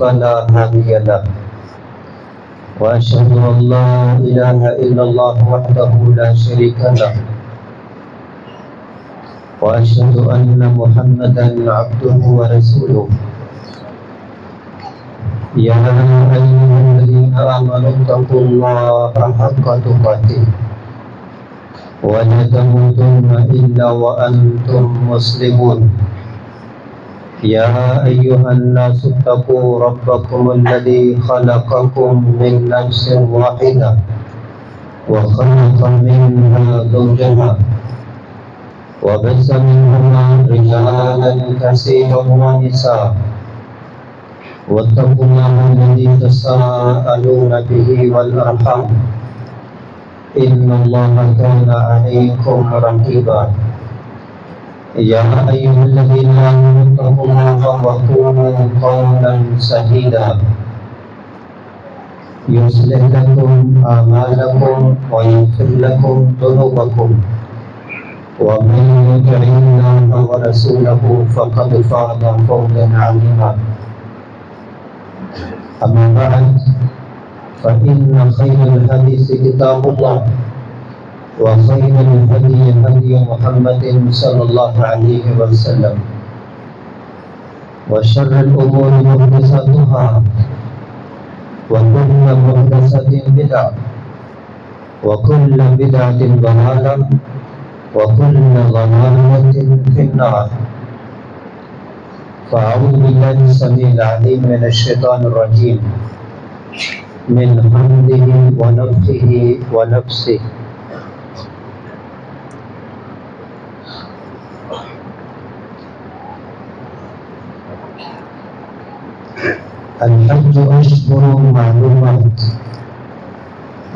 فلا هادي له وأشهد أن لا إله إلا الله وحده لا شريك له وأشهد أن محمدا عبده ورسوله يا أيها الذين آمنوا اتقوا الله حق تقاته ولا تموتن إلا وأنتم مسلمون يا أيها الناس اتقوا ربكم الذي خلقكم من نفس واحدة وخلق منها زوجها وبث منهما رجالا كثيرا ونساء واتقوا الله الذي تساءلون به والأرحام إن الله كان عليكم رقيبا يا أيها الذين آمنوا اتقوا الله وقولوا قولا سديدا يصلح لكم أعمالكم ويغفر لكم ذنوبكم ومن يطع الله ورسوله فقد فاز فوزا عظيما أما بعد فإن خير الحديث كتاب الله وخير الهدي هدي محمد صلى الله عليه وسلم وشر الأمور محدثاتها وكل محدثة بدعة وكل بدعة ضلالة وكل ضلالة في النار فأعوذ بالله السميع العليم من الشيطان الرجيم من حمده ونفخه ونفسه الحج أشهر معلومات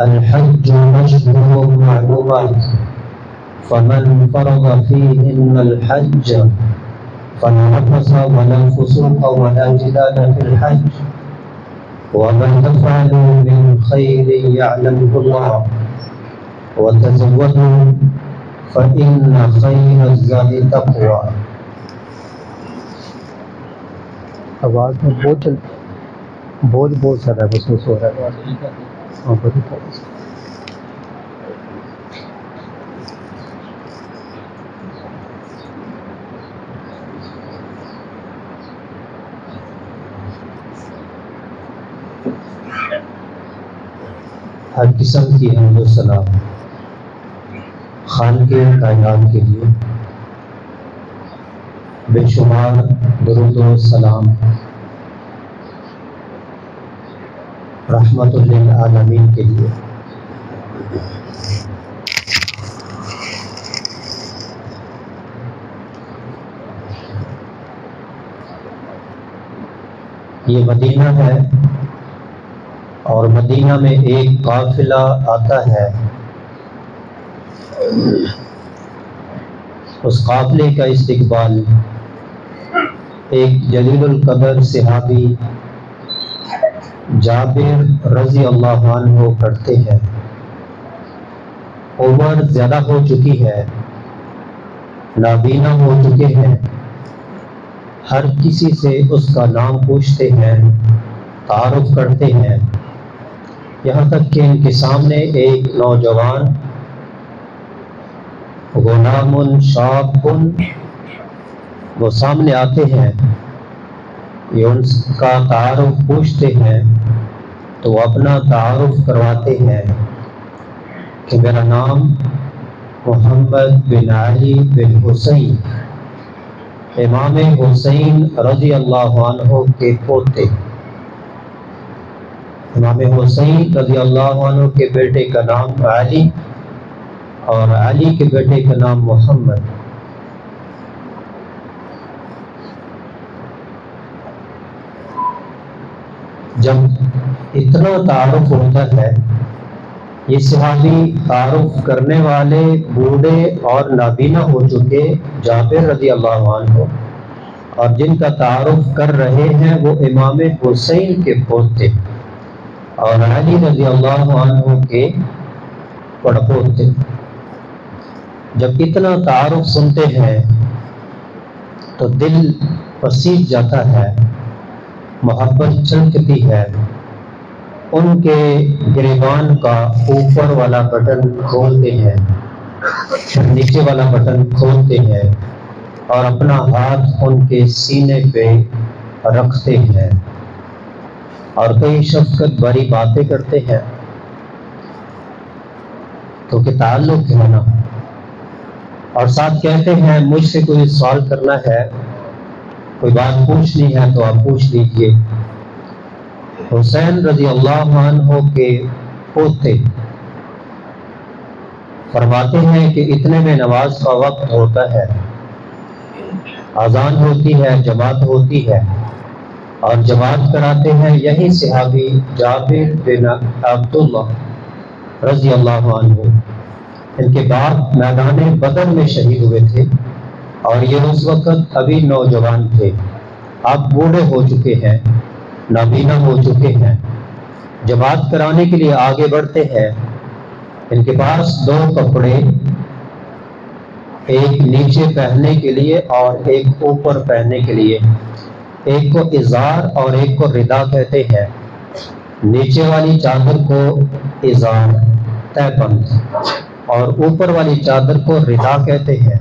الحج أشهر معلومات فمن فرض فيهن الحج فلا رفث ولا فسوق ولا جدال في الحج وما تفعلوا من خير يعلمه الله وتزودوا فإن خير الزاد التقوى. آواز میں بہت زیادہ محسوس ہو رہا ہے. ہر قسم کی حمد و ثنا خالق کائنات کے لیے، بے شمار درود و سلام رحمت للعالمین کے لیے. یہ مدینہ ہے اور مدینہ میں ایک قافلہ آتا ہے. اس قافلے کا استقبال ایک جلیل القدر صحابی جابر رضی اللہ عنہ کرتے ہیں. عمر زیادہ ہو چکی ہے، نابینا ہو چکے ہیں، ہر کسی سے اس کا نام پوچھتے ہیں، تعارف کرتے ہیں، یہاں تک کہ ان کے سامنے ایک نوجوان غلام شاب وہ سامنے آتے ہیں. یہ ان کا تعارف پوچھتے ہیں تو وہ اپنا تعارف کرواتے ہیں کہ میرا نام محمد بن علی بن حسین، امام حسین رضی اللہ عنہ کے پوتے. امام حسین رضی اللہ عنہ کے بیٹے کا نام علی اور علی کے بیٹے کا نام محمد. جب اتنا تعارف ہوتا ہے، یہ صحابی تعارف کرنے والے بوڑھے اور نابینا ہو چکے جابر رضی اللہ عنہ اور جن کا تعارف کر رہے ہیں وہ امام حسین کے پوتے اور علی رضی اللہ عنہ کے پڑپوتے. جب اتنا تعارف سنتے ہیں تو دل پسیج جاتا ہے محبت چھلکتی ہے، ان کے گریبان کا اوپر والا بٹن کھولتے ہیں، پھر نیچے والا بٹن کھولتے ہیں اور اپنا ہاتھ ان کے سینے پہ رکھتے ہیں اور کئی شفقت بھری باتیں کرتے ہیں۔ تو کہ تعلق ہے نا، اور ساتھ کہتے ہیں مجھ سے کوئی سوال کرنا ہے، کوئی بات پوچھنی ہے تو آپ پوچھ لیجئے۔ حسین رضی اللہ عنہ کے پوتے فرماتے ہیں کہ اتنے میں نماز کا وقت ہوتا ہے، اذان ہوتی ہے، جماعت ہوتی ہے، اور جماعت کراتے ہیں یہی صحابی جابر بن عبداللہ رضی اللہ عنہ۔ ان کے باپ میدان بدر میں شہید ہوئے تھے اور یہ اس وقت ابھی نوجوان تھے، اب بوڑھے ہو چکے ہیں، نابینا ہو چکے ہیں۔ جماعت کرانے کے لیے آگے بڑھتے ہیں، ان کے پاس دو کپڑے، ایک نیچے پہننے کے لیے اور ایک اوپر پہننے کے لیے، ایک کو ازار اور ایک کو ردا کہتے ہیں۔ نیچے والی چادر کو ازار تہبند اور اوپر والی چادر کو ردا کہتے ہیں۔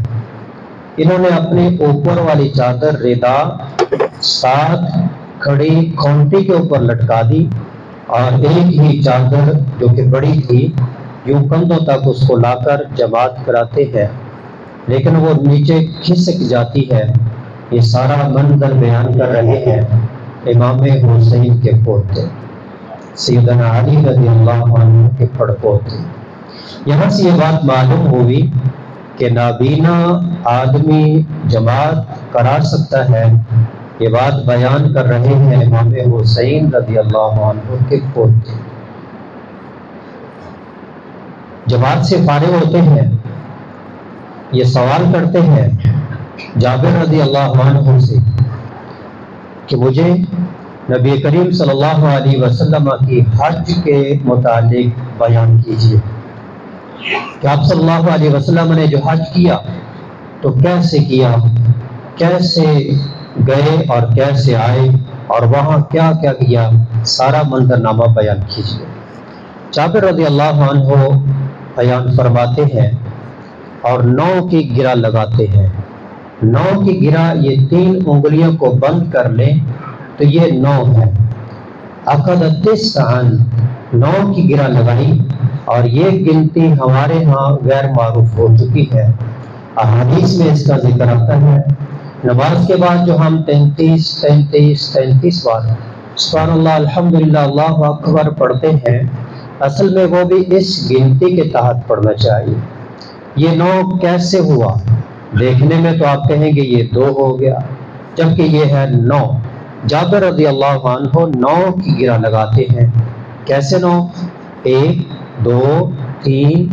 انہوں نے اپنے اوپر والی چادر ردا ساتھ کھڑی کھونٹی کے اوپر لٹکا دی اور ایک ہی چادر جو کہ بڑی تھی یوں کندھوں تک اس کو لا کر جماعت کراتے ہیں، لیکن وہ نیچے کھسک جاتی ہے۔ یہ سارا منظر بیان کر رہے ہیں امام حسین کے پوتے سیدنا علی رضی اللہ عنہ کے پڑپوتے۔ یہاں سے یہ بات معلوم ہوئی کہ نابینا آدمی جماعت کرا سکتا ہے، یہ بات بیان کر رہے ہیں امام حسین رضی اللہ عنہ کے پوتے۔ جماعت سے فارغ ہوتے ہیں، یہ سوال کرتے ہیں جابر رضی اللہ عنہ سے کہ مجھے نبی کریم صلی اللہ علیہ وسلم کی حج کے متعلق بیان کیجیے کہ آپ صلی اللہ علیہ وسلم نے جو حج کیا تو کیسے کیا، کیسے گئے اور کیسے آئے اور وہاں کیا کیا کیا، سارا منظرنامہ بیان کیجیے۔ جابر رضی اللہ عنہ بیان فرماتے ہیں اور 9 کی گرہ لگاتے ہیں۔ 9 کی گرہ، یہ 3 انگلیوں کو بند کر لیں تو یہ 9 ہے۔ عقد 9 کی گرہ لگائی اور یہ گنتی ہمارے ہاں غیر معروف ہو چکی ہے۔ احادیث میں اس کا ذکر آتا ہے، نماز کے بعد جو ہم 33 بار سبحان اللہ الحمدللہ اللہ اکبر پڑھتے ہیں، اصل میں وہ بھی اس گنتی کے تحت پڑھنا چاہیے۔ یہ 9 کیسے ہوا؟ دیکھنے میں تو آپ کہیں گے یہ 2 ہو گیا، جبکہ یہ ہے 9۔ جابر رضی اللہ عنہ 9 کی گرہ لگاتے ہیں۔ کیسے 9؟ 1 2 3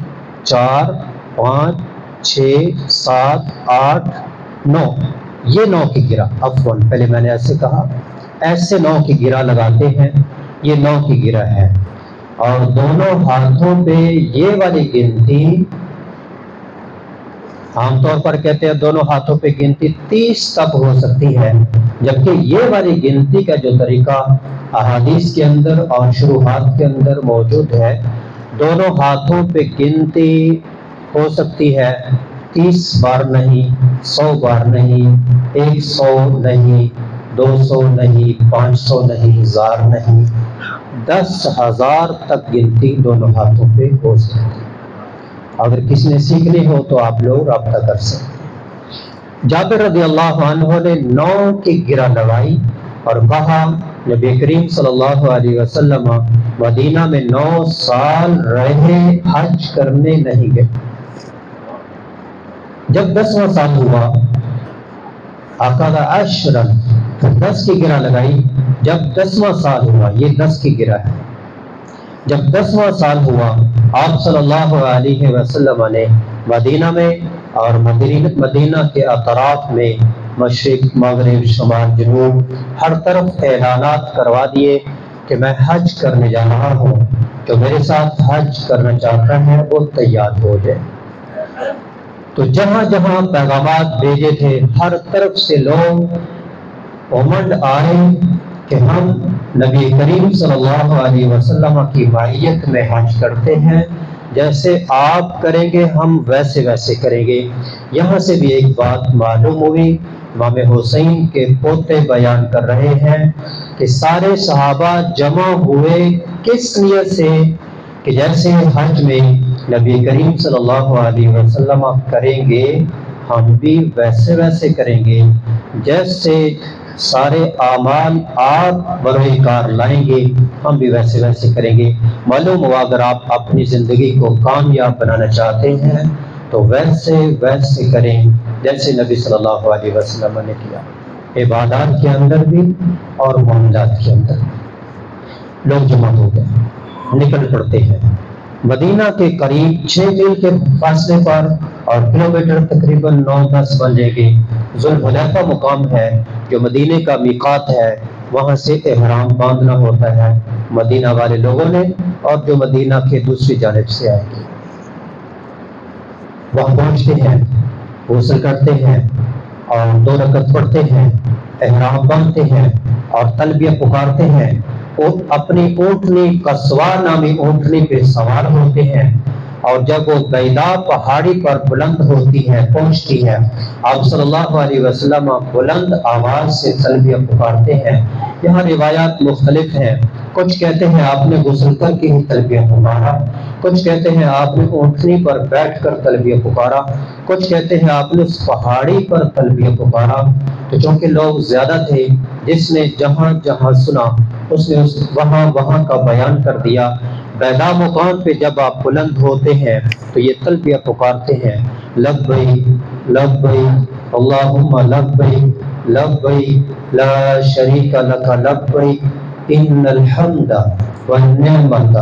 4 5 6 7 8 9، یہ 9 کی گرہ، عفواً پہلے میں نے ایسے کہا، ایسے 9 کی گرہ لگاتے ہیں، یہ 9 کی گرہ ہے۔ اور دونوں ہاتھوں پہ یہ والی گنتی، عام طور پر کہتے ہیں دونوں ہاتھوں پہ گنتی 30 تک ہو سکتی ہے، جبکہ یہ والی گنتی کا جو طریقہ احادیث کے اندر اور شروحات کے اندر موجود ہے، دونوں ہاتھوں پہ گنتی ہو سکتی ہے 30 بار نہیں، 100 بار نہیں، 100 نہیں، 200 نہیں، 500 نہیں، 1000 نہیں، 10,000 تک گنتی دونوں ہاتھوں پہ ہو سکتی ہے۔ اگر کسی نے سیکھنی ہو تو آپ لوگ رابطہ کر سکتے ہیں۔ جابر رضی اللہ عنہ نے 9 کی گرہ لگائی اور کہا نبی کریم صلی اللہ علیہ وسلم مدینہ میں 9 سال رہے، حج کرنے نہیں گئے۔ جب 10واں سال ہوا عقد 10 کی گرہ لگائی، جب 10واں سال ہوا، یہ 10 کی گرہ ہے، جب 10واں سال ہوا آپ صلی اللہ علیہ وسلم نے مدینہ میں اور مدینہ کے اطراف میں مشرق مغرب شمال جنوب ہر طرف اعلانات کروا دیے کہ میں حج کرنے جا رہا ہوں، جو میرے ساتھ حج کرنا چاہتا ہے وہ تیار ہو جائے۔ تو جہاں جہاں پیغامات بھیجے تھے ہر طرف سے لوگ امنڈ آئے کہ ہم نبی کریم صلی اللہ علیہ وسلم کی معیت میں حج کرتے ہیں، جیسے آپ کریں گے ہم ویسے ویسے کریں گے۔ یہاں سے بھی ایک بات معلوم ہوئی، امام حسین کے پوتے بیان کر رہے ہیں کہ سارے صحابہ جمع ہوئے کس نیت سے کہ جیسے حج میں نبی کریم صلی اللہ علیہ وسلم کریں گے ہم بھی ویسے ویسے کریں گے، جیسے سارے اعمال آپ بروئے کار لائیں گے ہم بھی ویسے ویسے کریں گے۔ معلوم ہوا اگر آپ اپنی زندگی کو کامیاب بنانا چاہتے ہیں تو ویسے ویسے کریں جیسے نبی صلی اللہ علیہ وسلم نے کیا، عبادات کے اندر بھی اور معاملات کے اندر بھی۔ لوگ جمع ہو گئے، نکل پڑتے ہیں مدینہ کے قریب 6 میل کے فاصلے پر، اور کلومیٹر تقریباً 9-10 بن جائے گی۔ ذوالحلیفہ مقام ہے جو مدینے کا میقات ہے، وہاں سے احرام باندھنا ہوتا ہے مدینہ والے لوگوں نے، اور جو مدینہ کے دوسری جانب سے آئے گی وہاں پہنچتے ہیں، غسل کرتے ہیں اور 2 رکعت پڑھتے ہیں، احرام باندھتے ہیں اور تلبیہ پکارتے ہیں، اور اپنی اونٹنی قصوار نامی اونٹنی پہ سوار ہوتے ہیں، اور جب وہ بیضا پہاڑی پر بلند ہوتی ہے پہنچتی ہے، آپ صلی اللہ علیہ وسلم بلند آواز سے تلبیہ پکارتے ہیں۔ یہاں روایات مختلف ہیں، کچھ کہتے ہیں آپ نے غسل کر کے ہی تلبیہ پکارا، کچھ کہتے ہیں آپ نے اونٹنی پر بیٹھ کر تلبیہ پکارا، کچھ کہتے ہیں آپ نے اس پہاڑی پر تلبیہ پکارا۔ تو چونکہ لوگ زیادہ تھے، جس نے جہاں جہاں سنا اس نے وہاں کا بیان کر دیا۔ بیضا مقام پہ جب آپ بلند ہوتے ہیں تو یہ تلبیہ پکارتے ہیں، لبیک لبیک اللہم لبیک لبیک لا شریک لک لبیک ان الحمد والنعمت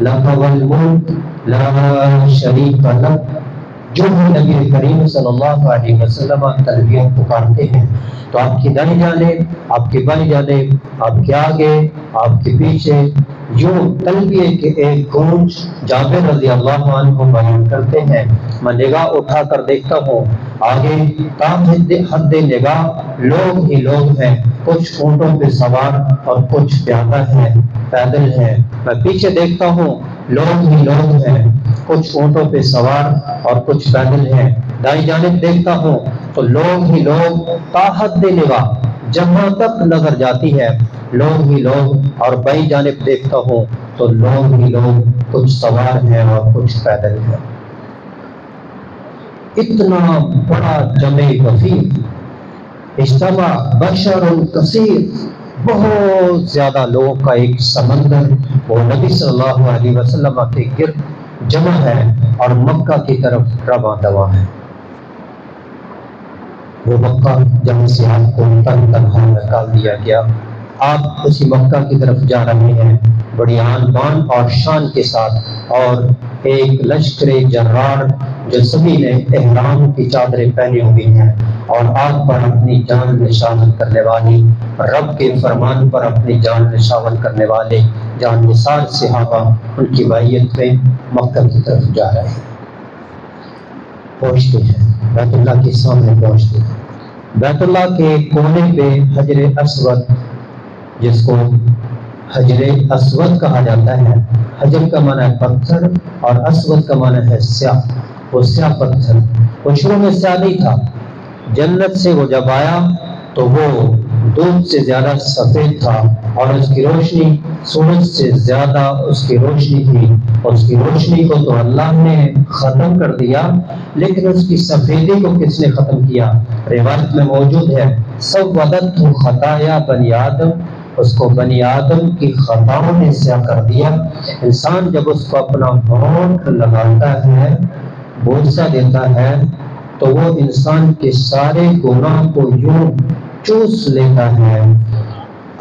لک والملک لا شریک لک۔ جو بھی نبی کریم صلی اللہ علیہ وسلم تلبیہ پکارتے ہیں تو آپ کی دائیں جانب، آپ کی بائیں جانب، آپ کے آگے، آپ کے پیچھے یوں تلبیہ کے ایک گونج جابر رضی اللہ عنہ بیان کرتے ہیں۔ میں نگاہ اٹھا کر دیکھتا ہوں، آگے حد نگاہ لوگ ہی لوگ ہیں، کچھ اونٹوں پہ سوار اور کچھ پیادہ ہیں، پیدل ہیں۔ میں پیچھے دیکھتا ہوں، لوگ ہی لوگ ہیں، کچھ اونٹوں پہ سوار اور کچھ پیدل ہیں۔ دائیں جانب دیکھتا ہوں تو لوگ ہی لوگ تا حد نگاہ، جہاں تک نظر جاتی ہے لوگ ہی لوگ، اور بائیں جانب دیکھتا ہوں تو لوگ ہی لوگ، کچھ سوار ہیں اور کچھ پیدل ہیں۔ اتنا بڑا جمع وفیر، اجتماع بشر کثیر، بہت زیادہ لوگوں کا ایک سمندر وہ نبی صلی اللہ علیہ وسلم کے گرد جمع ہے اور مکہ کی طرف رواں دواں ہے۔ وہ مکہ جہاں سے آپ کو تنہا نکال دیا گیا، آپ اسی مکہ کی طرف جا رہے ہیں بڑی آن بان اور شان کے ساتھ، اور ایک لشکر جرار جو سبھی نے احرام کی چادریں پہنی ہوئی ہیں اور آگ پر اپنی جان نشان کرنے والی، رب کے فرمان پر اپنی جان نشان کرنے والے جان نثار صحابہ ان کی معیت میں مکہ کی طرف جا رہے ہیں۔ پہنچتے ہیں بیت اللہ کے سامنے، پہنچتے ہیں بیت اللہ کے کونے پہ حجر اسود، جس کو حجر اسود کہا جاتا ہے۔ حجر کا معنی ہے پتھر اور اسود کا معنی ہے سیاہ، وہ سیاہ پتھر، وہ شروع میں سیاہ نہیں تھا، جنت سے وہ جب آیا تو وہ دودھ سے زیادہ سفید تھا، اور اس کی روشنی سورج سے زیادہ اس کی روشنی تھی، اور اس کی روشنی کو تو اللہ نے ختم کر دیا، لیکن اس کی سفیدی کو کس نے ختم کیا؟ روایت میں موجود ہے، سودت خطایا بنی آدم، اس کو بنی آدم کی خطاؤں نے سیاہ کر دیا۔ انسان جب اس کو اپنا ہونٹ لگاتا ہے، بوسہ دیتا ہے، تو وہ انسان کے سارے گناہ کو یوں چوس لیتا ہے،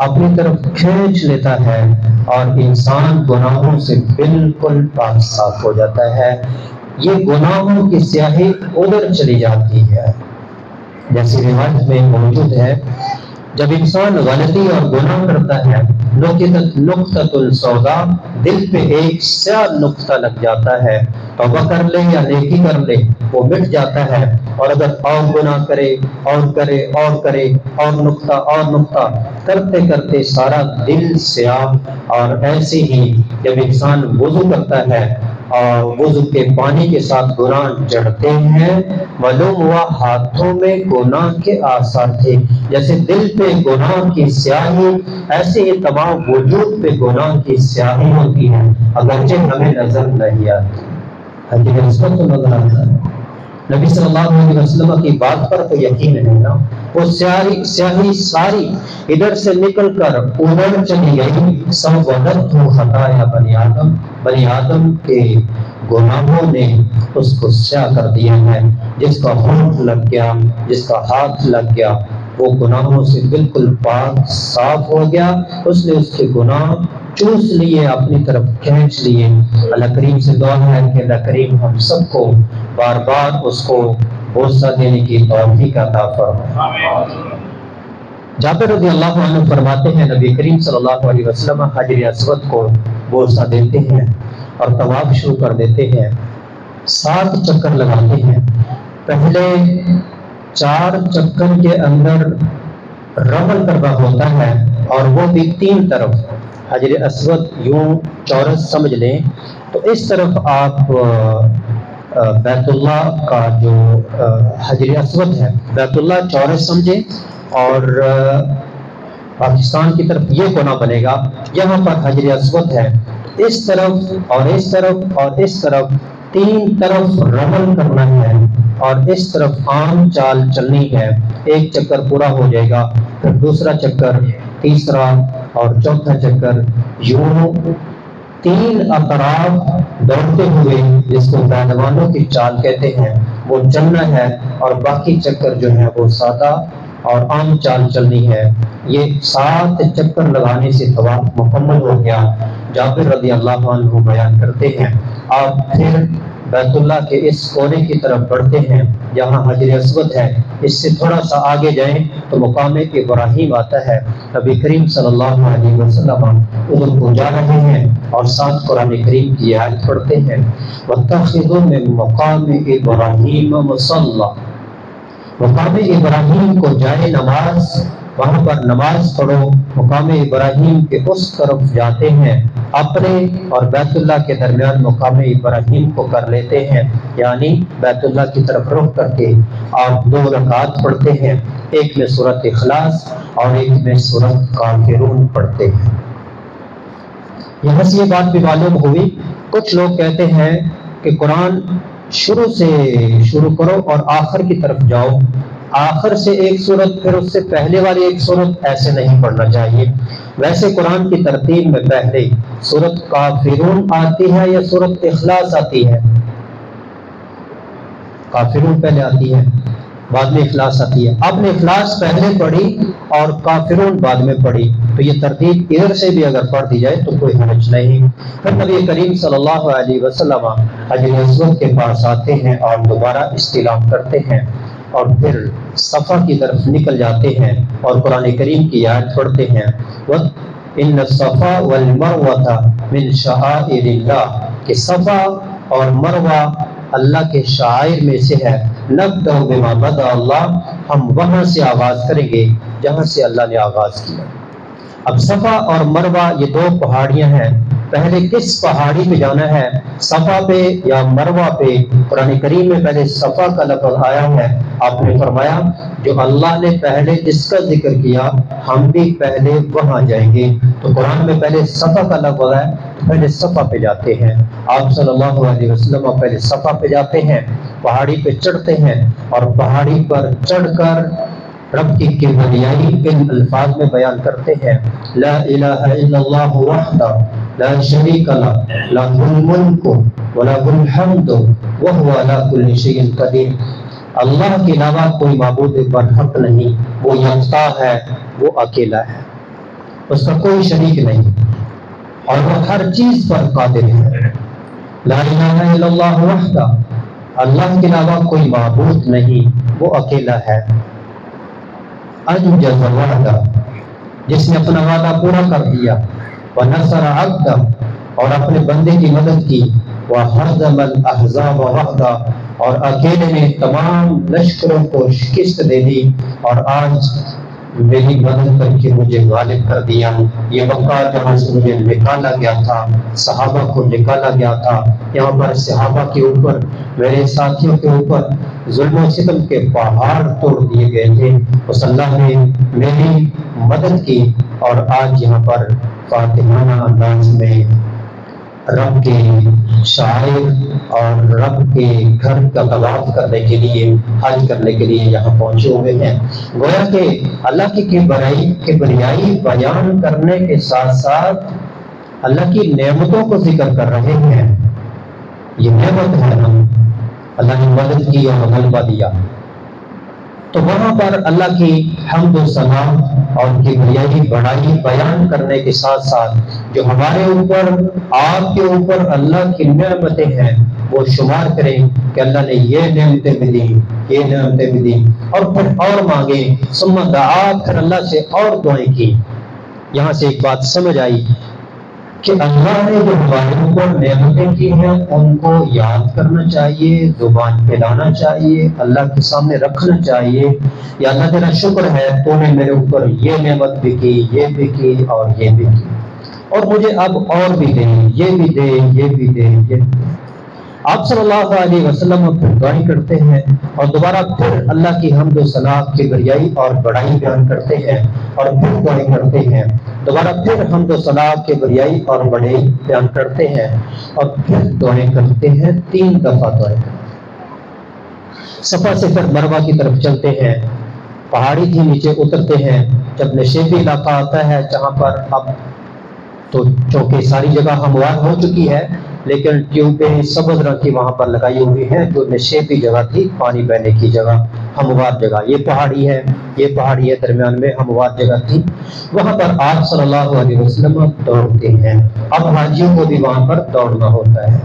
اپنی طرف کھینچ لیتا ہے، اور انسان گناہوں سے بالکل پاک صاف ہو جاتا ہے۔ یہ گناہوں کی سیاہی ادھر چلی جاتی ہے، جیسی روایت میں موجود ہے جب انسان غلطی اور گناہ کرتا ہے نقطۃ السودا، دل پہ ایک سیاہ نقطہ لگ جاتا ہے، توبہ کر لے یا نیکی کر لے وہ مٹ جاتا ہے، اور اگر اور گناہ کرے اور کرے اور کرے اور نقطہ کرتے کرتے سارا دل سیاہ۔ اور ایسے ہی جب انسان وضو کرتا ہے اور وضو کے پانی کے ساتھ گناہ جڑتے ہیں، معلوم ہوا ہاتھوں میں گناہ کے آثار تھے۔ جیسے دل پہ گناہ کی سیاہی، ایسے ہی تمام وجود پہ گناہ کی سیاہی ہوتی ہے، اگرچہ ہمیں نظر نہیں آتی۔ حقیقت اس وقت نظر آتا ہے۔ نبی صلی اللہ علیہ وسلم کی بات پر تو یقین ہے نا، وہ سیاہی ساری ادھر سے نکل کر ادھر چلی گئی۔ سودت خطایا بنی آدم کے گناہوں نے اس کو سیاہ کر دیا ہے۔ جس کا ہونٹ لگ گیا، جس کا ہاتھ لگ گیا، وہ گناہوں سے بالکل پاک صاف ہو گیا۔ اس نے اس کے گناہ چوس لیے، اپنی طرف کھینچ لیے۔ اللہ کریم سے دعا ہے کہ اللہ کریم ہم سب کو بار بار اس کو بوسہ دینے کی توفیق عطا فرمائے۔ جابر رضی اللہ عنہ فرماتے ہیں نبی کریم صلی اللہ علیہ وسلم حجر اسود کو بوسہ دیتے ہیں اور طواف شروع کر دیتے ہیں، 7 چکر لگاتے ہیں۔ پہلے 4 چکر کے اندر رمل کرنا ہوتا ہے، اور وہ بھی 3 طرف۔ حجر اسود یوں چورس سمجھ لیں تو اس طرف آپ بیت اللہ کا جو حجر اسود ہے، بیت اللہ چورس سمجھیں، اور پاکستان کی طرف یہ کونا بنے گا، یہاں پر حجر اسود ہے۔ اس طرف اور اس طرف اور اس طرف 3 طرف رمل کرنا ہے، اور اس طرف عام چال چلنی ہے۔ 1 چکر پورا ہو جائے گا، پھر دوسرا چکر، تیسرا اور چوتھا چکر، یوں 3 اطراف دوڑتے ہوئے، جس کو پہلوانوں کی چال کہتے ہیں، وہ چلنا ہے، اور باقی چکر جو ہے وہ سادہ اور عام چال چلنی ہے۔ یہ 7 چکر لگانے سے طواف مکمل ہو گیا۔ جابر رضی اللہ عنہ بیان کرتے ہیں، آپ پھر بیت اللہ کے اس کونے کی طرف بڑھتے ہیں جہاں حجر اسود ہے۔ اس سے تھوڑا سا آگے جائیں تو مقام ابراہیم آتا ہے۔ نبی کریم صلی اللہ علیہ وسلم ادھر کو جا رہے ہیں اور ساتھ قرآن کریم کی آیت پڑھتے ہیں، وَاتَّخِذُوا مِن مَّقَامِ إِبْرَاهِيمَ مُصَلًّى۔ مقام ابراہیم کو جائے نماز، وہاں پر نماز پڑھو۔ مقام ابراہیم کے اس طرف جاتے ہیں، اپنے اور بیت اللہ کے درمیان مقام ابراہیم کو کر لیتے ہیں، یعنی بیت اللہ کی طرف رخ کر کے آپ 2 رکعات پڑھتے ہیں، ایک میں سورۃ اخلاص اور ایک میں سورۃ کافرون پڑھتے ہیں۔ یہاں سے یہ بات بھی معلوم ہوئی، کچھ لوگ کہتے ہیں کہ قرآن شروع سے شروع کرو اور آخر کی طرف جاؤ، آخر سے ایک سورت پھر اس سے پہلے والی ایک سورت، ایسے نہیں پڑھنا چاہیے۔ ویسے قرآن کی ترتیب میں پہلے سورت کافرون آتی ہے یا سورت اخلاص آتی ہے؟ کافرون پہلے آتی ہے، بعد میں اخلاص آتی ہے۔ آپ نے اخلاص پہلے پڑھی اور کافرون بعد میں پڑھی، تو یہ ترتیب ادھر سے بھی اگر پڑھ دی جائے تو کوئی حرج نہیں۔ پھر نبی کریم صلی اللہ علیہ وسلم حجر اسود کے پاس آتے ہیں اور دوبارہ استلام کرتے ہیں، اور پھر صفا کی طرف نکل جاتے ہیں اور قرآن کریم کی آیت پڑھتے ہیں، وَإِنَّ الصَّفَا وَالْمَرْوَةَ مِنْ شَعَائِرِ اللَّهِ، کہ صفا اور مروہ اللہ کے شعائر میں سے ہے۔ نبدأ بما بدأ اللہ، ہم وہاں سے آغاز کریں گے جہاں سے اللہ نے آغاز کیا۔ اب صفا اور مروہ یہ 2 پہاڑیاں ہیں، پہلے کس پہاڑی پہ جانا ہے، صفا پہ یا مروہ پہ؟ قرآن کریم میں پہلے صفا کا لفظ آیا ہے، آپ نے فرمایا جو اللہ نے پہلے جس کا ذکر کیا ہم بھی پہلے وہاں جائیں گے۔ تو قرآن میں پہلے صفا کا لفظ ہے، پہلے صفا پہ جاتے ہیں۔ آپ صلی اللہ علیہ وسلم پہلے صفا پہ جاتے ہیں، پہاڑی پہ چڑھتے ہیں، اور پہاڑی پر چڑھ کر رب کی کبریائی ان الفاظ میں بیان کرتے ہیں، لا الہ الا اللہ وحدہ لا شریک لہ لہ الملک ولہ الحمد وہو علی کل شیء قدیر۔ اللہ کے علاوہ کوئی معبود برحق نہیں، وہ یکتا ہے، وہ اکیلا ہے، اس کا کوئی شریک نہیں، اور وہ ہر چیز پر قادر ہے۔ لا الہ الا اللہ وحدہ، اللہ کے علاوہ کوئی معبود نہیں، وہ اکیلا ہے۔ انجز وعدہ، جس نے اپنا وعدہ پورا کر دیا، ونصر عبدہ، اور اپنے بندے کی مدد کی، وہزم الاحزاب وحدہ، اور اکیلے نے تمام لشکروں کو شکست دے دی، اور آج میری مدد کر کے مجھے غالب کر دیا۔ یہ مکہ جہاں سے مجھے نکالا گیا تھا، صحابہ کو نکالا گیا تھا، یہاں پر صحابہ کے اوپر، میرے ساتھیوں کے اوپر ظلم و ستم کے پہاڑ توڑ دیے گئے تھے، اس اللہ نے میری مدد کی، اور آج یہاں پر فاتحانہ انداز میں رب کے شاعر اور رب کے گھر کا طواف کرنے کے لیے، حج کرنے کے لیے یہاں پہنچے ہوئے ہیں۔ گویا کہ اللہ کی کبریائی بیان کرنے کے ساتھ ساتھ اللہ کی نعمتوں کو ذکر کر رہے ہیں۔ یہ نعمت ہے ہم، اللہ نے مدد کی اور غلبہ دیا، تو وہاں پر اللہ کی حمد و ثنا اور کبریائی بڑائی بیان کرنے کے ساتھ ساتھ جو ہمارے اوپر، آپ کے اوپر اللہ کی نعمتیں ہیں، وہ شمار کریں کہ اللہ نے یہ نعمتیں بھی دی، یہ نعمتیں بھی دی، اور پھر اور مانگے، ثم دعا، پھر اللہ سے اور دعائیں کی۔ یہاں سے ایک بات سمجھ آئی کہ اللہ نے جو ہمارے اوپر نعمتیں کی ہیں ان کو یاد کرنا چاہیے، زبان پہ لانا چاہیے، اللہ کے سامنے رکھنا چاہیے، یا اللہ تیرا شکر ہے تو نے میرے اوپر یہ نعمت بھی کی، یہ بھی کی، اور یہ بھی کی، اور مجھے اب اور بھی دے، یہ بھی دے، یہ بھی دے، یہ بھی دے۔ آپ صلی اللہ علیہ وسلم پھر دعائیں کرتے ہیں، اور دوبارہ پھر اللہ کی حمد و ثنا، کبریائی اور بڑائی بیان کرتے ہیں، اور پھر دعائیں کرتے ہیں، دوبارہ پھر حمد و ثنا، کبریائی اور بڑائی بیان کرتے ہیں، اور پھر دعائیں کرتے ہیں، 3 دفعہ دعائیں کرتے ہیں۔ صفا سے پھر مروہ کی طرف چلتے ہیں، پہاڑی کے نیچے اترتے ہیں، جب نشیبی علاقہ آتا ہے جہاں پر اب تو چونکہ ساری جگہ ہموار ہو چکی ہے، لیکن ٹیوبیں سبز رنگ کی وہاں پر لگائی ہوئی ہیں، جو نشیبی جگہ تھی، پانی بہنے کی جگہ، ہموار جگہ، یہ پہاڑی ہے، یہ پہاڑی ہے، درمیان میں ہموار جگہ تھی، وہاں پر آپ صلی اللہ علیہ وسلم دوڑتے ہیں۔ اب حاجیوں کو بھی وہاں پر دوڑنا ہوتا ہے،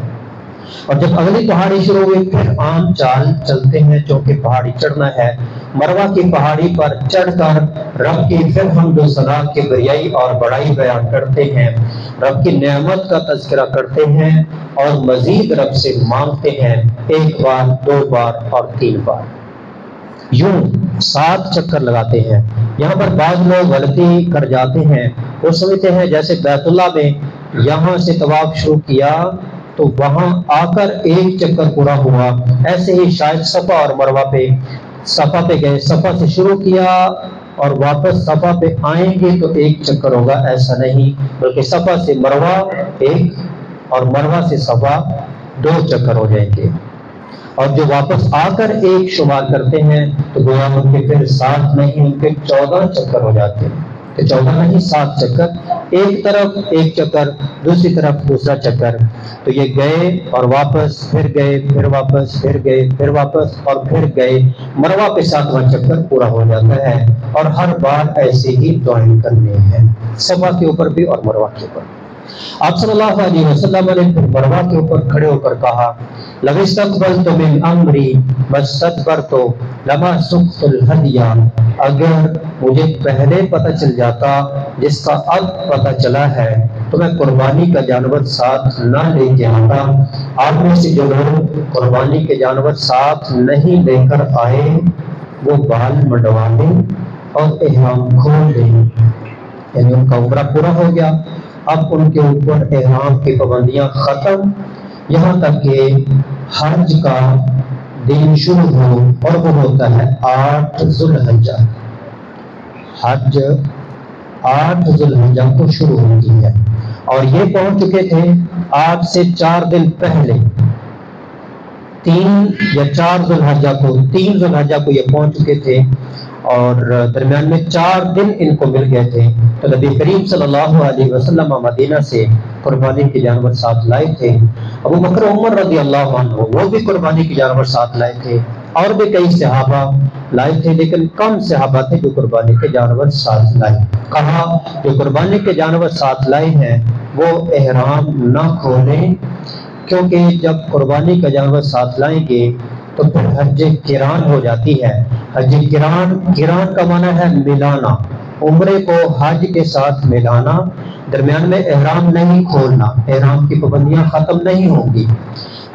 اور جب اگلی پہاڑی شروع ہوئی پھر عام چال چلتے ہیں، چونکہ پہاڑی چڑھنا ہے، مروہ کی پہاڑی پر چڑھ کر رب کی پھر حمد و ثنا، کبریائی اور بڑائی بیان کرتے ہیں، رب کی نعمت کا تذکرہ کرتے ہیں، اور مزید رب سے مانگتے ہیں، 1 بار، 2 بار اور 3 بار، یوں 7 چکر لگاتے ہیں۔ یہاں پر بعض لوگ غلطی کر جاتے ہیں، وہ سمجھتے ہیں جیسے بیت اللہ میں یہاں سے طواف شروع کیا تو وہاں آ کر 1 چکر پورا ہوا، ایسے ہی شاید صفا اور مروہ پہ، صفا پہ گئے، صفا سے شروع کیا اور واپس صفا پہ آئیں گے تو 1 چکر ہوگا، ایسا نہیں، بلکہ صفا سے مروہ 1 اور مروہ سے صفا 2 چکر ہو جائیں گے، اور جو واپس آ کر 1 شمار کرتے ہیں تو گویا ان کے پھر 7 نہیں، ان کے 14 چکر ہو جاتے ہیں، کہ 14 نہیں 7 چکر، ایک طرف 1 چکر، دوسری طرف دوسرا چکر، تو یہ گئے اور واپس، پھر گئے، پھر واپس، پھر گئے، پھر واپس، اور پھر گئے، مروہ پہ 7واں چکر پورا ہو جاتا ہے، اور ہر بار ایسے ہی دعائیں کرنے ہیں، صفا کے اوپر بھی اور مروہ کے اوپر۔ آپ صلی اللہ علیہ وسلم نے پھر مروہ کے اوپر کھڑے ہو کر کہا، لَوِ اسْتَقْبَلْتُ مِنْ أَمْرِي مَا اسْتَدْبَرْتُ لَمَا سُقْتُ الْهَدْيَ، اگر مجھے پہلے پتہ چل جاتا جس کا اب پتہ چلا ہے تو میں قربانی کا جانور ساتھ نہ لے کے آتا۔ آپ میں سے جو لوگ قربانی کے جانور ساتھ نہیں لے کر آئے وہ بال منڈوا لیں اور احرام کھول لیں، یعنی ان کا عمرہ پورا ہو گیا، اب ان کے اوپر احرام کی پابندیاں ختم، یہاں تک کہ حج کا دن شروع ہو، اور وہ ہوتا ہے 8 ذو الحجہ، حج 8 ذو الحجہ کو شروع ہوتی ہے، اور یہ پہنچ چکے تھے 8 سے 4 دن پہلے، 3 یا 4 ذو الحجہ کو، 3 ذو الحجہ کو یہ پہنچ چکے تھے، اور درمیان میں 4 دن ان کو مل گئے تھے، تو نبی کریم صلی اللہ علیہ وسلم مدینہ سے قربانی کے جانور ساتھ لائے تھے، ابو بکر عمر رضی اللہ عنہ وہ بھی قربانی کے جانور ساتھ لائے تھے، اور بھی کئی صحابہ لائے تھے، لیکن کم صحابہ تھے جو قربانی کے جانور ساتھ لائے۔ کہا جو قربانی کے جانور ساتھ لائے ہیں وہ احرام نہ کھولیں، کیونکہ جب قربانی کا جانور ساتھ لائیں گے تو پھر حج قران ہو جاتی ہے۔ حج قران کا معنی ہے ملانا، عمرے کو حج کے ساتھ ملانا، درمیان میں احرام نہیں کھولنا، احرام کی پابندیاں ختم نہیں ہوں گی۔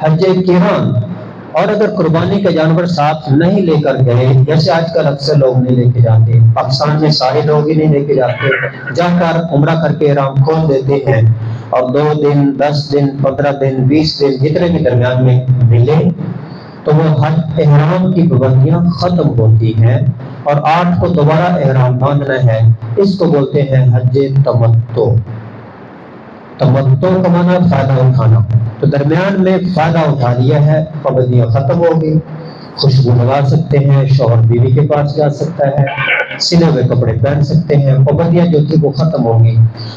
حج قران، اور اگر قربانی کا جانور ساتھ نہیں لے کر گئے، جیسے آج کل اکثر لوگ نہیں لے کے جاتے، پاکستان میں سارے لوگ ہی نہیں لے کے جاتے، جا کر عمرہ کر کے احرام کھول دیتے ہیں، اور 2 دن 10 دن 15 دن 20 دن جتنے بھی درمیان میں ملے تو وہ حج احرام کی پابندیاں ختم ہوتی ہیں، اور 8 کو دوبارہ احرام باندھنا ہے۔ اس کو بولتے ہیں حج تمتع۔ تمتع کا معنی فائدہ اٹھانا، تو درمیان میں فائدہ اٹھا لیا ہے، پابندیاں ختم ہو گئی، خوشبو لگا سکتے ہیں، شوہر بیوی کے پاس جا سکتا ہے، سلے ہوئے کپڑے پہن سکتے ہیں، پابندیاں جو تھی وہ ختم ہو گئی۔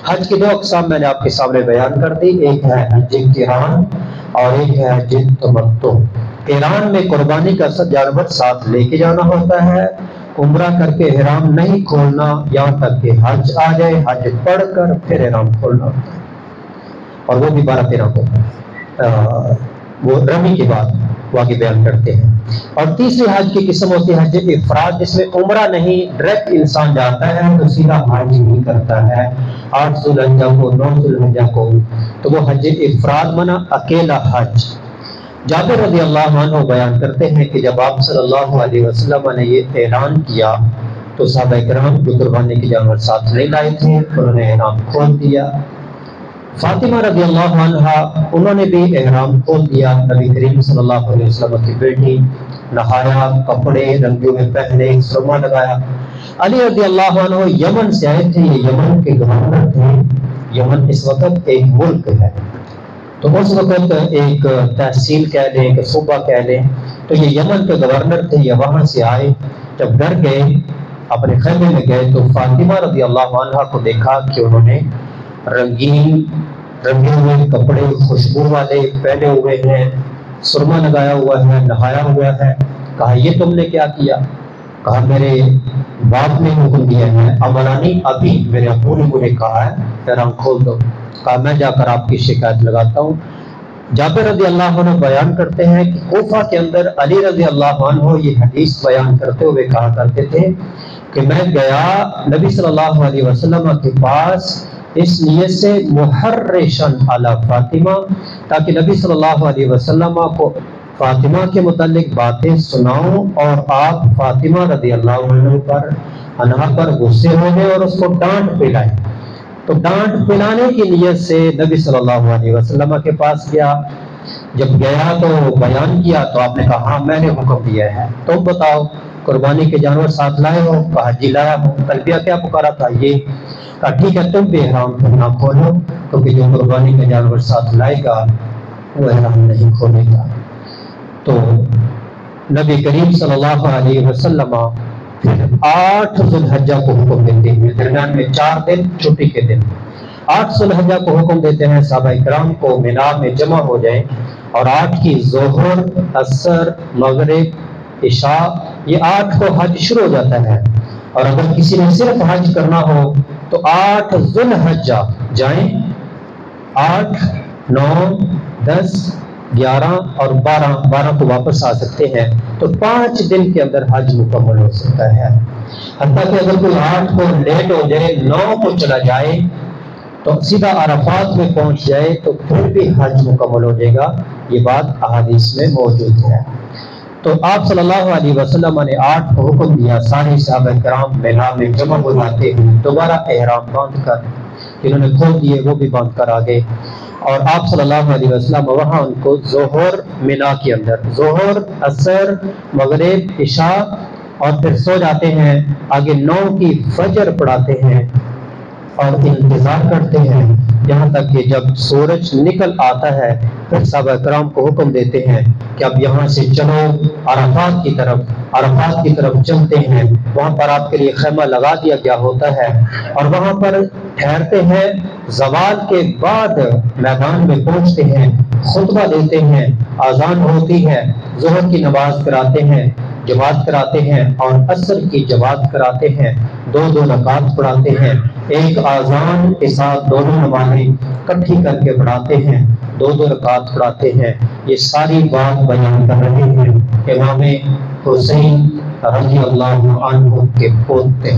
حج کی 2 اقسام میں نے آپ کے سامنے بیان کر دی، ایک ہے حج قران اور ایک ہے حج تمتع۔ قران میں قربانی کا جانور ساتھ لے کے جانا ہوتا ہے، عمرہ کر کے احرام نہیں کھولنا یہاں تک کہ حج آ جائے، حج پڑھ کر پھر احرام کھولنا ہوتا ہے، اور وہ بھی 12-13 کو وہ رمی کے بعد وہ آگے بیان کرتے ہیں۔ اور تیسری حج کی قسم ہوتی ہے حج افراد، جس میں عمرہ نہیں، ڈائریکٹ انسان جاتا ہے تو سیدھا حج ہی کرتا ہے 8 ذو الحجہ کو 9 ذو الحجہ کو، تو وہ حج افراد منا اکیلا حج۔ جابر رضی اللہ عنہ بیان کرتے ہیں کہ جب آپ صلی اللہ علیہ وسلم نے یہ اعلان کیا تو صحابہ کرام جو قربانی کے جانور ساتھ نہیں لائے تھے انہوں نے احرام کھول دیا۔ فاطمہ رضی اللہ عنہا انہوں نے بھی احرام کھول دیا، نبی کریم صلی اللہ علیہ وسلم کی بیٹی، نہایا، کپڑے رنگے ہوئے پہنے، سرما لگایا۔ علی رضی اللہ عنہ یمن سے آئے تھے، یہ یمن کے گورنر تھے، یمن اس وقت ایک ملک ہے، تو اس وقت ایک تحصیل کہہ لیں، ایک صوبہ کہہ لیں، تو یہ یمن کے گورنر تھے، یہ وہاں سے آئے، جب گھر گئے اپنے خیمے میں گئے تو فاطمہ رضی اللہ عنہا کو دیکھا کہ انہوں نے رنگین رنگے ہوئے کپڑے خوشبو والے پہنے ہوئے ہیں، سرما لگایا ہوا ہے، نہایا ہوا ہے۔ کہا یہ تم نے کیا کیا؟ کہا میرے باپ نے حکم دیا ہے، امرانی ابھی میرے ابو نے مجھے کہا ہے احرام کھول دو۔ کہا میں جا کر آپ کی شکایت لگاتا ہوں۔ جابر رضی اللہ عنہ بیان کرتے ہیں کہ کوفہ کے اندر علی رضی اللہ عنہ یہ حدیث بیان کرتے ہوئے کہا کرتے تھے کہ میں گیا نبی صلی اللہ علیہ وسلم کے پاس اس نیت سے محرشن علی فاطمہ، تاکہ نبی صلی اللہ علیہ وسلم کو فاطمہ کے متعلق باتیں سناؤں اور آپ فاطمہ رضی اللہ عنہ پر غصے ہو گئے اور اس کو ڈانٹ پلائیں۔ تو ڈانٹ پلانے کی نیت سے نبی صلی اللہ علیہ وسلم کے پاس گیا۔ جب گیا تو بیان کیا تو آپ نے کہا ہاں میں نے حکم دیا ہے، تم بتاؤ قربانی کے جانور ساتھ لائے ہو؟ کہا جی لایا ہوں۔ تلبیہ کیا پکارا تھا؟ یہ۔ کہا ٹھیک ہے تم بھی احرام نہ کھولو، کیونکہ جو قربانی کا جانور ساتھ لائے گا وہ احرام نہیں کھولے گا۔ تو نبی کریم صلی اللہ علیہ وسلم پھر 8 ذو الحجہ کو حکم دیتے ہیں، درمیان میں 4 دن چھٹی کے دن، 8 ذو الحجہ کو حکم دیتے ہیں صحابہ کرام کو مینا میں جمع ہو جائیں، اور 8 کی ظہر، عصر، مغرب، عشاء، یہ 8 کو حج شروع ہو جاتا ہے۔ اور اگر کسی نے صرف حج کرنا ہو تو 8 ذو الحجہ جائیں، 8 9 10 11 اور 12 کو واپس آ سکتے ہیں، تو 5 دن کے اندر حج مکمل ہو سکتا ہے۔ حتیٰ کہ اگر کوئی 8 کو لیٹ ہو جائے، 9 کو چلا جائے تو سیدھا عرفات میں پہنچ جائے تو پھر بھی حج مکمل ہو جائے گا، یہ بات احادیث میں موجود ہے۔ تو آپ صلی اللہ علیہ وسلم نے 8 کو حکم دیا، سارے صحابہ کرام مینا میں جمع ہو جاتے ہیں، دوبارہ احرام باندھ کر، جنہوں نے کھول دیے وہ بھی باندھ کر آگے، اور آپ صلی اللہ علیہ وسلم وہاں ان کو ظہر مینا کے اندر، ظہر، عصر، مغرب، عشاء، اور پھر سو جاتے ہیں، آگے 9 کی فجر پڑھاتے ہیں اور انتظار کرتے ہیں یہاں تک کہ جب سورج نکل آتا ہے، پھر صحابہ کرام کو حکم دیتے ہیں کہ اب یہاں سے چلو عرفات کی طرف چلتے ہیں۔ وہاں پر آپ کے لیے خیمہ لگا دیا گیا ہوتا ہے اور وہاں پر ٹھہرتے ہیں، زوال کے بعد میدان میں پہنچتے ہیں، خطبہ دیتے ہیں، اذان ہوتی ہے، ظہر کی نماز کراتے ہیں، جماعت کراتے ہیں اور عصر کی جماعت کراتے ہیں، 2 رکعت پڑھاتے ہیں، ایک اذان کے ساتھ دونوں نمازیں اکٹھی کر کے پڑھاتے ہیں، 2 رکعت پڑھاتے ہیں۔ یہ ساری بات بیان کر رہے ہیں امام حسین رضی اللہ عنہ کے پوتے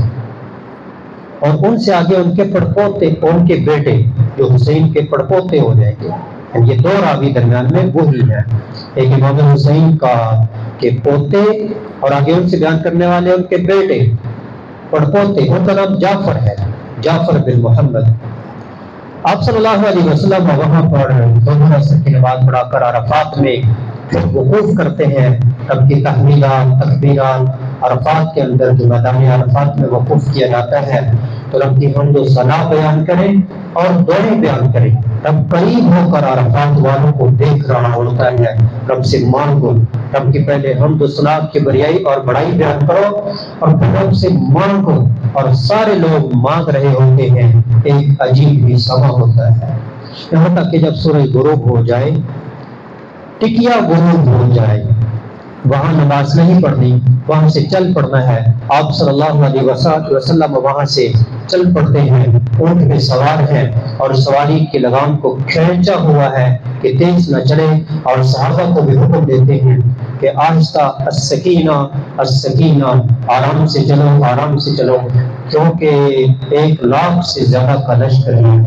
اور ان سے آگے ان کے پڑپوتے، ان کے بیٹے جو حسین کے پڑپوتے ہو جائیں گے۔ یہ 2 راوی درمیان میں وہی ہے، ایک امام حسین کے پوتے اور آگے ان سے بیان کرنے والے ان کے بیٹے پڑپوتے، ان کا نام جعفر ہے، جعفر بن محمد۔ آپ صلی اللہ علیہ وسلم وہاں پر ظہر عصر کی نماز پڑھا کر عرفات میں پھر وقوف کرتے ہیں، رب کی تحمیدات تکبیرات عرفات کے اندر جو میدان عرفات میں وقوف کیا جاتا ہے تو رب کی حمد و ثنا بیان کریں اور دعائیں بیان کریں۔ رب قریب ہو کر عرفات والوں کو دیکھ رہا ہوتا ہے، رب سے مانگو، رب کی پہلے حمد و ثنا کی بریائی اور بڑائی بیان کرو اور پھر رب سے مانگو، اور سارے لوگ مانگ رہے ہوتے ہیں، ایک عجیب ہی سما ہوتا ہے، یہاں تک کہ جب سورج غروب ہو جائے، ٹکیا غروب ہو جائے، وہاں نماز نہیں پڑھنی، وہاں سے چل پڑنا ہے۔ آپ صلی اللہ علیہ وسلم وہاں سے چل پڑتے ہیں، اونٹ پہ سوار ہیں اور سواری کی لگام کو کھینچا ہوا ہے کہ تیز نہ چلے، اور صحابہ کو بھی حکم دیتے ہیں کہ آہستہ، السکینہ السکینہ، آرام سے چلو آرام سے چلو، کیونکہ 1 لاکھ سے زیادہ کا لشکر ہے،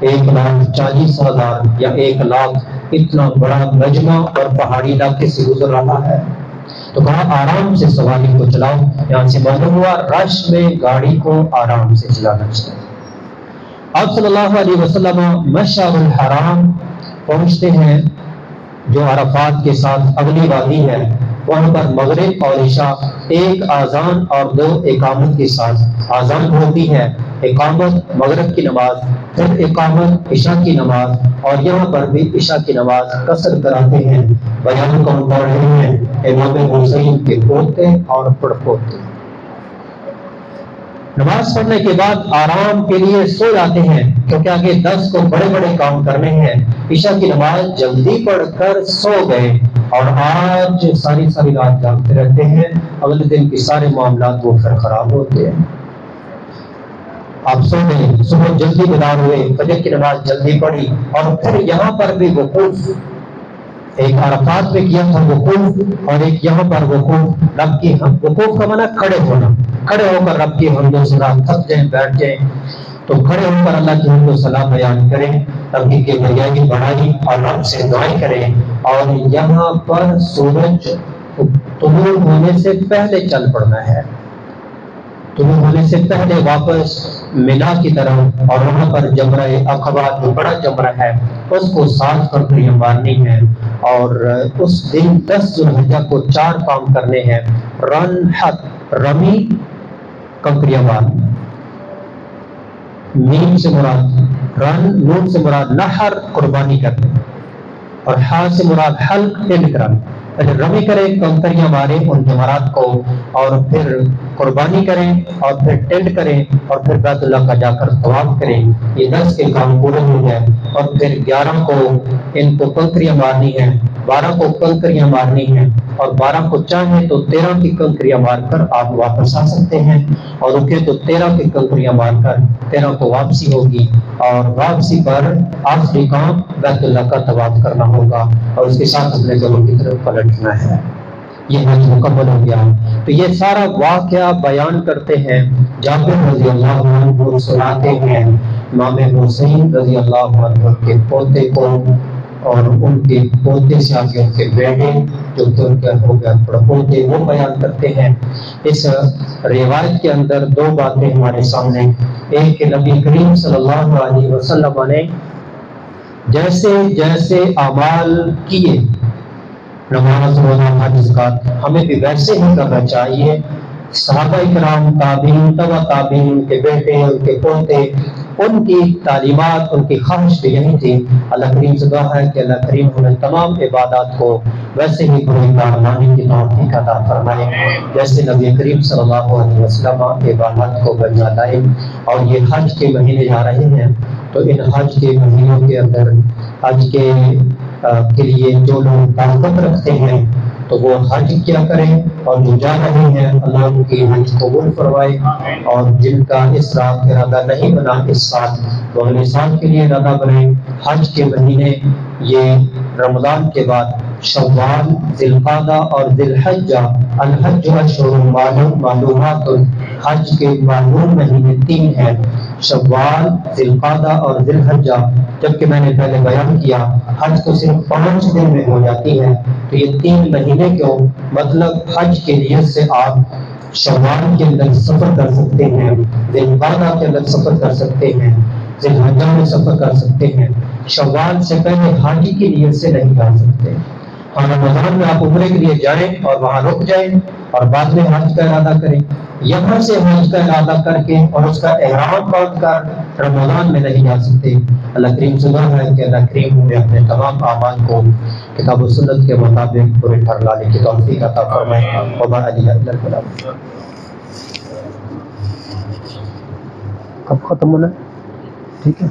1,40,000 یا 1 لاکھ، اتنا بڑا مجمع اور پہاڑی علاقے سے گزر رہا ہے، تو کہا آرام سے سواری کو چلاؤ۔ یہاں سے معلوم ہوا رش میں گاڑی کو آرام سے چلانا چاہیے۔ آپ صلی اللہ علیہ وسلم مشعر الحرام پہنچتے ہیں جو عرفات کے ساتھ اگلی وادی ہے، وہاں پر مغرب اور عشاء، ایک اذان اور 2 اقامت کے ساتھ، اذان ہوتی ہے، اقامت مغرب کی نماز، پھر اقامت عشاء کی نماز، اور یہاں پر بھی عشاء کی نماز قصر کراتے ہیں۔ بیان کون کر رہے ہیں؟ امام حسین کے پوتے اور پڑپوتے۔ نماز پڑھنے کے بعد آرام کے لیے سو جاتے ہیں کیونکہ آگے 10 کو بڑے بڑے کام کرنے ہیں۔ عشاء کی نماز جلدی پڑھ کر سو گئے اور آج ساری رات جاگتے رہتے ہیں، اگلے دن کے سارے معاملات وہ پھر خراب ہوتے ہیں۔ آپ سو گئے، صبح جلدی بیدار ہوئے، فجر کی نماز جلدی پڑھی، اور پھر یہاں پر بھی وقوف، ایک عرفات میں کیا تھا وقوف اور ایک یہاں پر وقوف، رب کی وقوف کا معنی کھڑے ہونا، کھڑے ہو کر رب کی حمد و ثنا، تھک جائیں بیٹھ جائیں تو کھڑے ہو کر اللہ کی حمد و ثنا بیان کریں، رب کی بڑائی بڑھائی اور رب سے دعائیں کریں، اور یہاں پر سورج طلوع ہونے سے پہلے چل پڑنا ہے، طلوع ہونے سے پہلے واپس مینا کی طرف، اور وہاں پر جمرہ عقبہ جو بڑا جمرہ ہے اس کو 7 کنکریاں مارنی ہیں، اور اس دن 10 ذوالحجہ کو 4 کام کرنے ہیں، رن حق رمی کنکریاں مارنی، میم سے مراد رن، نون سے مراد نحر قربانی کرنے، اور ہا سے مراد حلق ٹینڈ کرانا، رمی کریں کنکریاں ماریں ان جمرات کو، اور پھر قربانی کریں، اور پھر ٹینڈ کریں، اور پھر بیت اللہ کا جا کر طواف کریں۔ یہ 10 کے کام پورے ہو گئے، اور پھر 11 کو ان کو کنکریاں مارنی ہیں، 12 کو کنکریاں مارنی ہیں، اور 12 کو چاہیں تو 13 کی کنکریاں مار کر آپ واپس آ سکتے ہیں، اور رکے تو 13 کی کنکریاں مار کر 13 کو واپسی ہوگی، اور واپسی پر آخری کام بیت اللہ کا طواف کرنا ہوگا، اور اس کے ساتھ اپنے گھروں کی طرف پلٹنا ہے۔ یہ حج مکمل ہو گیا۔ تو یہ سارا واقعہ بیان کرتے ہیں، جابر رضی اللہ عنہ سناتے ہیں امام حسین رضی اللہ عنہ کے پوتے کو، اور ان کے پوتے سے آگے ان کے بیٹے جو کہ ان کے ہو گئے پڑپوتے، وہ بیان کرتے ہیں۔ اس روایت کے اندر 2 باتیں ہمارے سامنے، ایک کہ نبی کریم صلی اللہ علیہ وسلم نے جیسے جیسے اعمال کیے، نماز روزہ حج زکات، ہمیں بھی ویسے ہی کرنا چاہیے۔ صحابہ کرام، تابعین، تبع تابعین، ان کے بیٹے، ان کے پوتے، ان کی تعلیمات، ان کی خواہش بھی یہی تھی۔ اللہ کریم سے دعا ہے کہ اللہ کریم ہمیں تمام عبادات کو ویسے ہی پوری ماننے کی توفیق عطا فرمائے جیسے نبی کریم صلی اللہ علیہ وسلم عبادات کو بنا لائے۔ اور یہ حج کے مہینے جا رہے ہیں، تو ان حج کے مہینوں کے اندر حج کے لیے جو لوگ طاقت رکھتے ہیں تو وہ حج کیا کریں، اور جو جا رہے ہیں اللہ ان کی حج قبول فرمائے، اور جن کا اس رات کا ارادہ نہیں بنا اس سال، تو اگلے سال کے لیے ارادہ بنائیں۔ حج کے مہینے یہ رمضان کے بعد شوال، ذی القعدہ اور ذی الحجہ، الحج اشہر معلومات، حج کے معلوم مہینے 3 ہیں، شوال، ذی القعدہ اور ذی الحجہ۔ جبکہ میں نے پہلے بیان کیا حج تو صرف 5 دن میں ہو جاتی ہے، تو یہ 3 مہینے کیوں؟ مطلب حج کے نیت سے آپ شوال کے اندر سفر کر سکتے ہیں، ذی القعدہ کے اندر سفر کر سکتے ہیں، ذی الحجہ میں سفر کر سکتے ہیں، شوال سے پہلے حاجی کی نیت سے نہیں جا سکتے۔ اور رمضان میں آپ عمرے کے لیے جائیں اور وہاں رک جائیں اور بعد میں حج کا ارادہ کریں۔ یہاں سے حج کا ارادہ کر کے اور اس کا احرام باندھ کر رمضان میں نہیں جا سکتے۔ اللہ کریم سے دعا ہے کہ اللہ کریم ہمیں اپنے تمام اعمال کو کتاب و سنت کے مطابق پورے کر لانے کی توفیق عطا فرمائے۔ وما علیہ الا البلاغ۔ کب ختم ہونا ہے؟ ٹھیک ہے۔